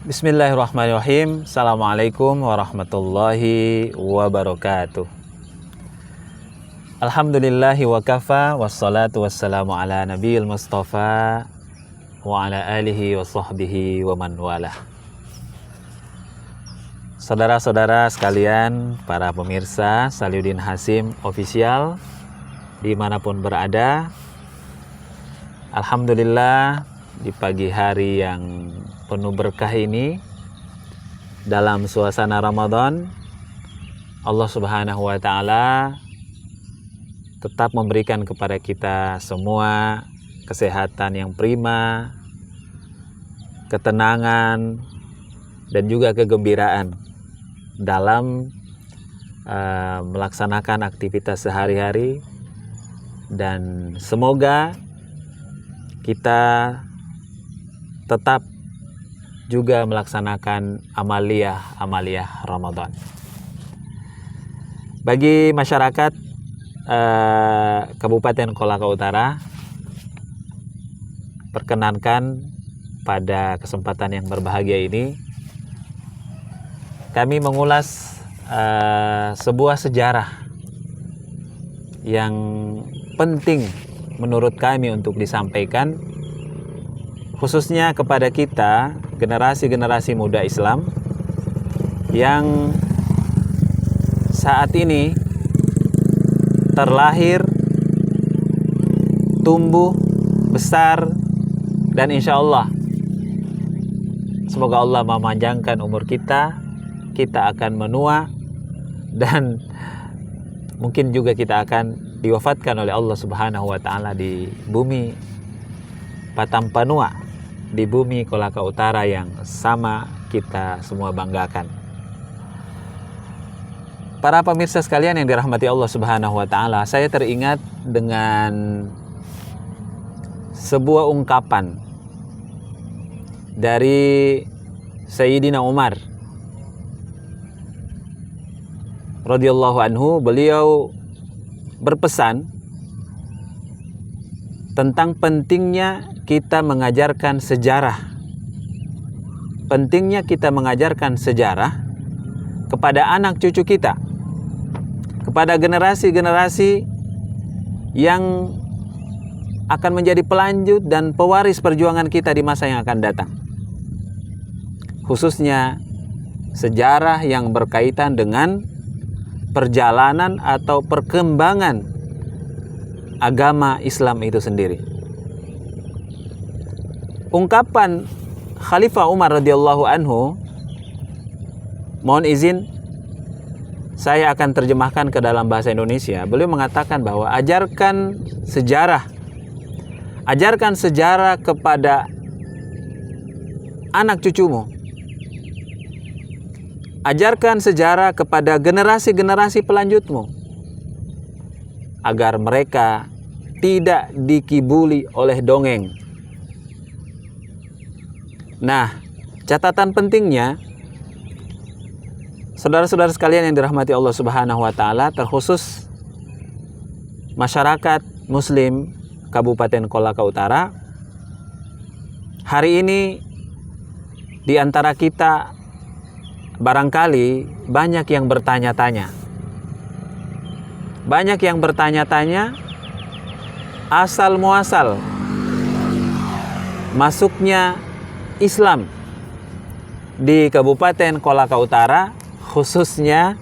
Bismillahirrahmanirrahim. Assalamualaikum warahmatullahi wabarakatuh. Alhamdulillahi wa kafa, wassalatu wassalamu ala nabiyil mustafa wa ala alihi wa sahbihi wa man walah. Saudara-saudara sekalian, para pemirsa Saliuddin Hasim Official dimanapun berada, alhamdulillah di pagi hari yang penuh berkah ini, dalam suasana Ramadan, Allah Subhanahu wa Ta'ala tetap memberikan kepada kita semua kesehatan yang prima, ketenangan, dan juga kegembiraan dalam melaksanakan aktivitas sehari-hari. Dan semoga kita tetap juga melaksanakan amaliyah Ramadan. Bagi masyarakat Kabupaten Kolaka Utara, perkenankan pada kesempatan yang berbahagia ini kami mengulas sebuah sejarah yang penting menurut kami untuk disampaikan, khususnya kepada kita generasi-generasi muda Islam yang saat ini terlahir, tumbuh, besar, dan insya Allah semoga Allah memanjangkan umur kita akan menua, dan mungkin juga kita akan diwafatkan oleh Allah Subhanahu wa Ta'ala di bumi Patampanua, di bumi Kolaka Utara yang sama kita semua banggakan. Para pemirsa sekalian yang dirahmati Allah Subhanahu wa Ta'ala, saya teringat dengan sebuah ungkapan dari Sayyidina Umar radhiyallahu anhu. Beliau berpesan tentang pentingnya kita mengajarkan sejarah. Pentingnya kita mengajarkan sejarah kepada anak cucu kita, kepada generasi-generasi yang akan menjadi pelanjut dan pewaris perjuangan kita di masa yang akan datang. Khususnya sejarah yang berkaitan dengan perjalanan atau perkembangan agama Islam itu sendiri. Ungkapan Khalifah Umar radhiyallahu anhu, mohon izin saya akan terjemahkan ke dalam bahasa Indonesia. Beliau mengatakan bahwa ajarkan sejarah kepada anak cucumu. Ajarkan sejarah kepada generasi-generasi pelanjutmu, agar mereka tidak dikibuli oleh dongeng. Nah, catatan pentingnya, saudara-saudara sekalian yang dirahmati Allah Subhanahu wa Ta'ala, terkhusus masyarakat Muslim Kabupaten Kolaka Utara, hari ini di antara kita barangkali banyak yang bertanya-tanya. Banyak yang bertanya-tanya asal muasal masuknya Islam di Kabupaten Kolaka Utara, khususnya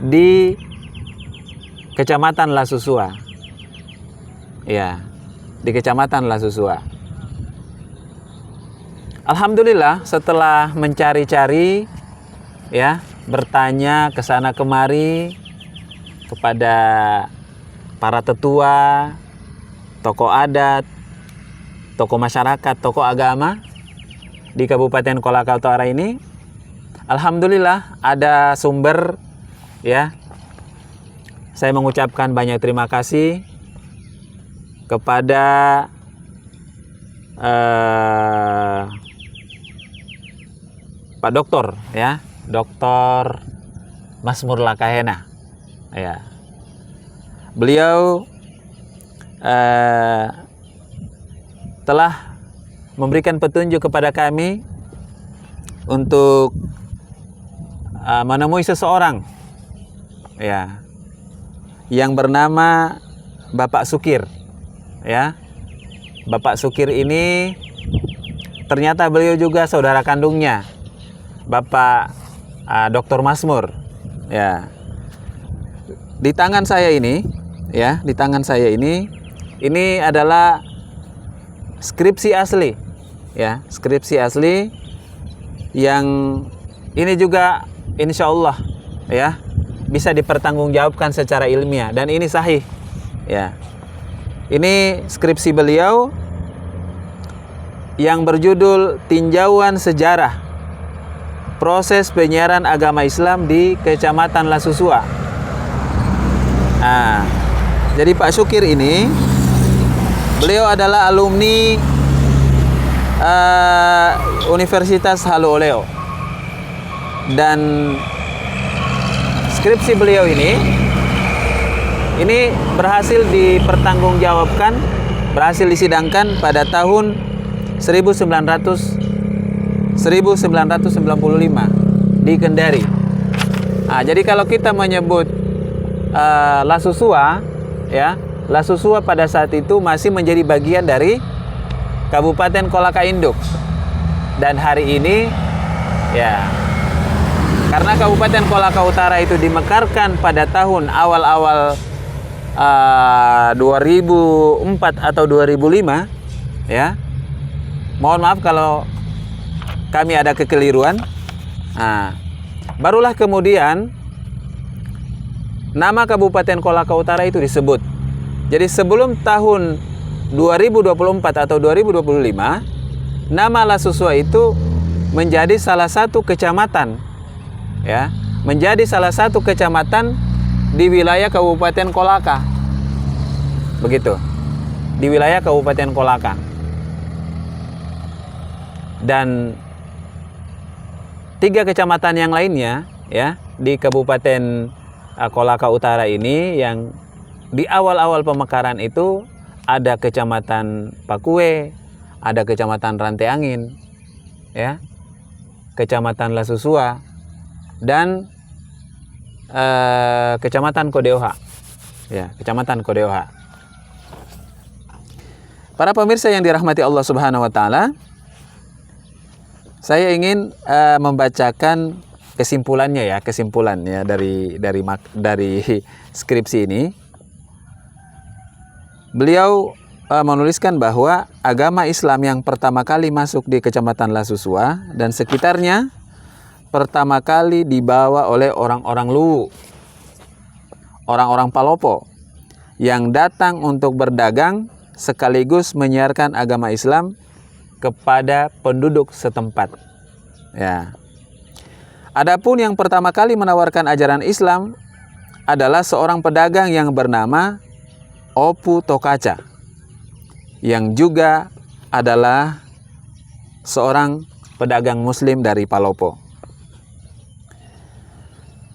di Kecamatan Lasusua. Ya, di Kecamatan Lasusua. Alhamdulillah, setelah mencari-cari, ya, bertanya ke sana kemari kepada para tetua, tokoh adat, tokoh masyarakat, tokoh agama di Kabupaten Kolaka Utara ini, alhamdulillah ada sumber, ya. Saya mengucapkan banyak terima kasih kepada Pak Doktor, ya, Dr. Masmur Lakahena, ya. Beliau telah memberikan petunjuk kepada kami untuk menemui seseorang, ya, yang bernama Bapak Sukir, ya. Bapak Sukir ini ternyata beliau juga saudara kandungnya Bapak Dr. Masmur, ya. Di tangan saya ini, ya, di tangan saya ini adalah skripsi asli, ya, skripsi asli yang ini juga insya Allah, ya, bisa dipertanggungjawabkan secara ilmiah dan ini sahih, ya. Ini skripsi beliau yang berjudul Tinjauan Sejarah Proses Penyiaran Agama Islam di Kecamatan Lasusua. Nah, jadi Pak Sukir ini, beliau adalah alumni Universitas Halu Oleo, dan skripsi beliau ini berhasil dipertanggungjawabkan, berhasil disidangkan pada tahun 1995 di Kendari. Nah, jadi kalau kita menyebut Lasusua, ya, Lasusua pada saat itu masih menjadi bagian dari Kabupaten Kolaka Induk. Dan hari ini, ya, karena Kabupaten Kolaka Utara itu dimekarkan pada tahun awal-awal 2004 atau 2005, ya. Mohon maaf kalau kami ada kekeliruan. Nah, barulah kemudian nama Kabupaten Kolaka Utara itu disebut. Jadi sebelum tahun 2024 atau 2025, nama Lasusua itu menjadi salah satu kecamatan, ya, menjadi salah satu kecamatan di wilayah Kabupaten Kolaka. Begitu. Di wilayah Kabupaten Kolaka. Dan 3 kecamatan yang lainnya, ya, di Kabupaten Kolaka Utara ini yang di awal-awal pemekaran itu ada Kecamatan Pakue, ada Kecamatan Rantai Angin, ya, Kecamatan Lasusua, dan Kecamatan Kodeoha, ya, Kecamatan Kodeoha. Para pemirsa yang dirahmati Allah Subhanahu wa taala, saya ingin membacakan kesimpulannya, ya, kesimpulannya dari skripsi ini. Beliau menuliskan bahwa agama Islam yang pertama kali masuk di Kecamatan Lasusua dan sekitarnya pertama kali dibawa oleh orang-orang Luwu, orang-orang Palopo yang datang untuk berdagang sekaligus menyiarkan agama Islam kepada penduduk setempat. Ya. Adapun yang pertama kali menawarkan ajaran Islam adalah seorang pedagang yang bernama Opu Tokaca, yang juga adalah seorang pedagang Muslim dari Palopo.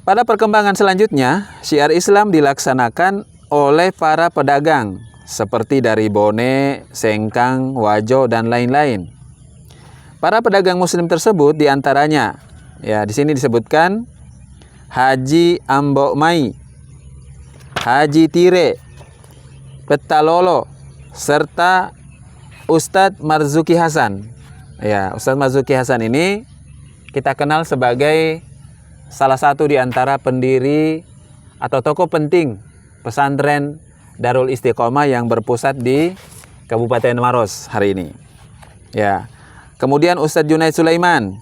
Pada perkembangan selanjutnya, syiar Islam dilaksanakan oleh para pedagang seperti dari Bone, Sengkang, Wajo, dan lain-lain. Para pedagang Muslim tersebut diantaranya, ya, di sini disebutkan Haji Ambok Mai, Haji Tire, Petalolo, serta Ustadz Marzuki Hasan. Ya, Ustadz Marzuki Hasan ini kita kenal sebagai salah satu di antara pendiri atau tokoh penting pesantren Darul Istiqomah yang berpusat di Kabupaten Maros hari ini. Ya. Kemudian Ustadz Junaid Sulaiman,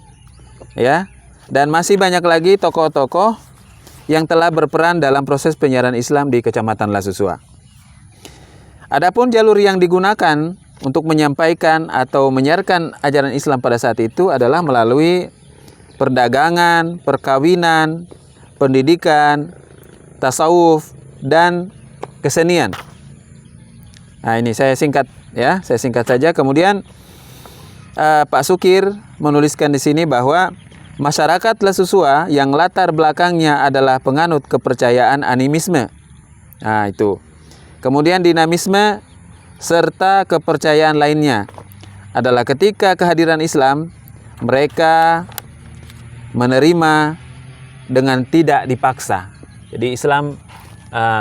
ya, dan masih banyak lagi tokoh-tokoh yang telah berperan dalam proses penyiaran Islam di Kecamatan Lasusua. Adapun jalur yang digunakan untuk menyampaikan atau menyiarkan ajaran Islam pada saat itu adalah melalui perdagangan, perkawinan, pendidikan, tasawuf, dan kesenian. Nah, ini saya singkat, ya, saya singkat saja. Kemudian Pak Sukir menuliskan di sini bahwa masyarakat Lasusua yang latar belakangnya adalah penganut kepercayaan animisme. Nah, itu. Kemudian dinamisme serta kepercayaan lainnya adalah ketika kehadiran Islam, mereka menerima dengan tidak dipaksa. Jadi Islam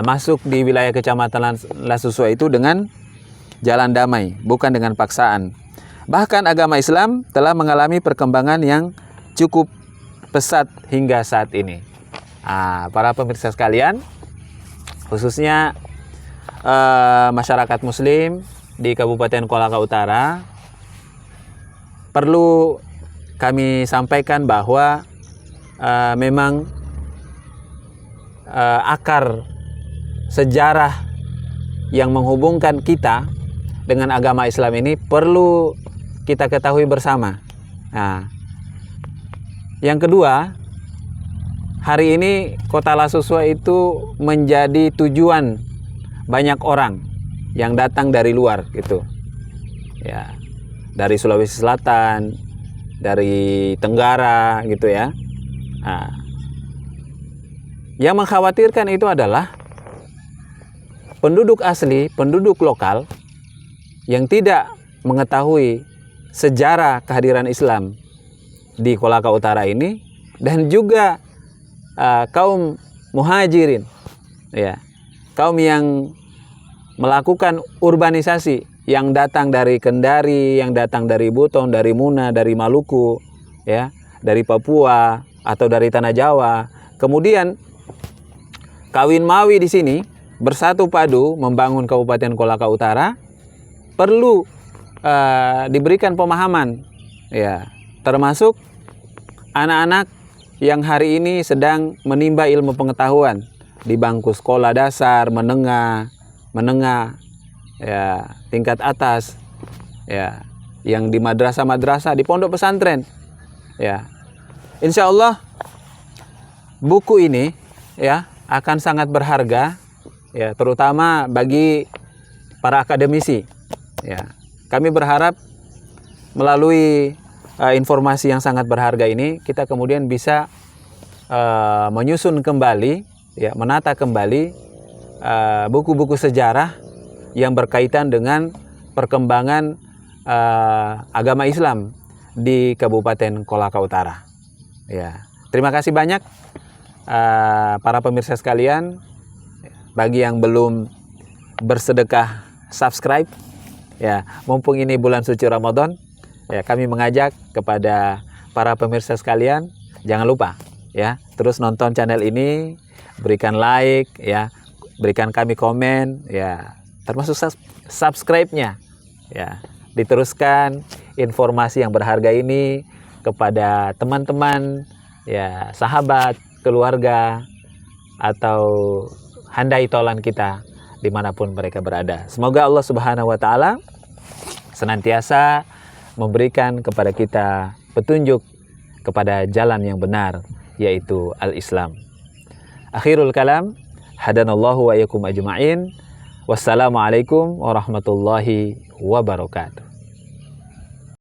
masuk di wilayah Kecamatan Lasusua itu dengan jalan damai, bukan dengan paksaan. Bahkan agama Islam telah mengalami perkembangan yang cukup pesat hingga saat ini. Para pemirsa sekalian, khususnya masyarakat Muslim di Kabupaten Kolaka Utara, perlu kami sampaikan bahwa memang akar sejarah yang menghubungkan kita dengan agama Islam ini perlu kita ketahui bersama. Yang kedua, hari ini Kota Lasusua itu menjadi tujuan banyak orang yang datang dari luar gitu. Ya, dari Sulawesi Selatan, dari Tenggara gitu ya. Yang mengkhawatirkan itu adalah penduduk asli, penduduk lokal yang tidak mengetahui sejarah kehadiran Islam di Kolaka Utara ini, dan juga kaum muhajirin, ya, kaum yang melakukan urbanisasi, yang datang dari Kendari, yang datang dari Buton, dari Muna, dari Maluku, ya, dari Papua atau dari Tanah Jawa, kemudian kawin mawi di sini bersatu padu membangun Kabupaten Kolaka Utara, perlu diberikan pemahaman, ya, termasuk anak-anak yang hari ini sedang menimba ilmu pengetahuan di bangku sekolah dasar, menengah, ya, tingkat atas, ya, yang di madrasah-madrasah, di pondok pesantren, ya. Insya Allah buku ini, ya, akan sangat berharga, ya, terutama bagi para akademisi, ya. Kami berharap melalui informasi yang sangat berharga ini, kita kemudian bisa menyusun kembali, ya, menata kembali buku-buku sejarah yang berkaitan dengan perkembangan agama Islam di Kabupaten Kolaka Utara. Ya, terima kasih banyak para pemirsa sekalian. Bagi yang belum bersedekah subscribe, ya, mumpung ini bulan suci Ramadan, ya, kami mengajak kepada para pemirsa sekalian, jangan lupa, ya, terus nonton channel ini, berikan like, ya, berikan kami komen, ya, termasuk subscribe-nya, ya, diteruskan informasi yang berharga ini kepada teman-teman, ya, sahabat, keluarga, atau handai tolan kita dimanapun mereka berada. Semoga Allah Subhanahu wa Ta'ala senantiasa memberikan kepada kita petunjuk kepada jalan yang benar, yaitu al-Islam. Akhirul kalam, hadanallahu wa iyyakum ajma'in. Wassalamualaikum warahmatullahi wabarakatuh.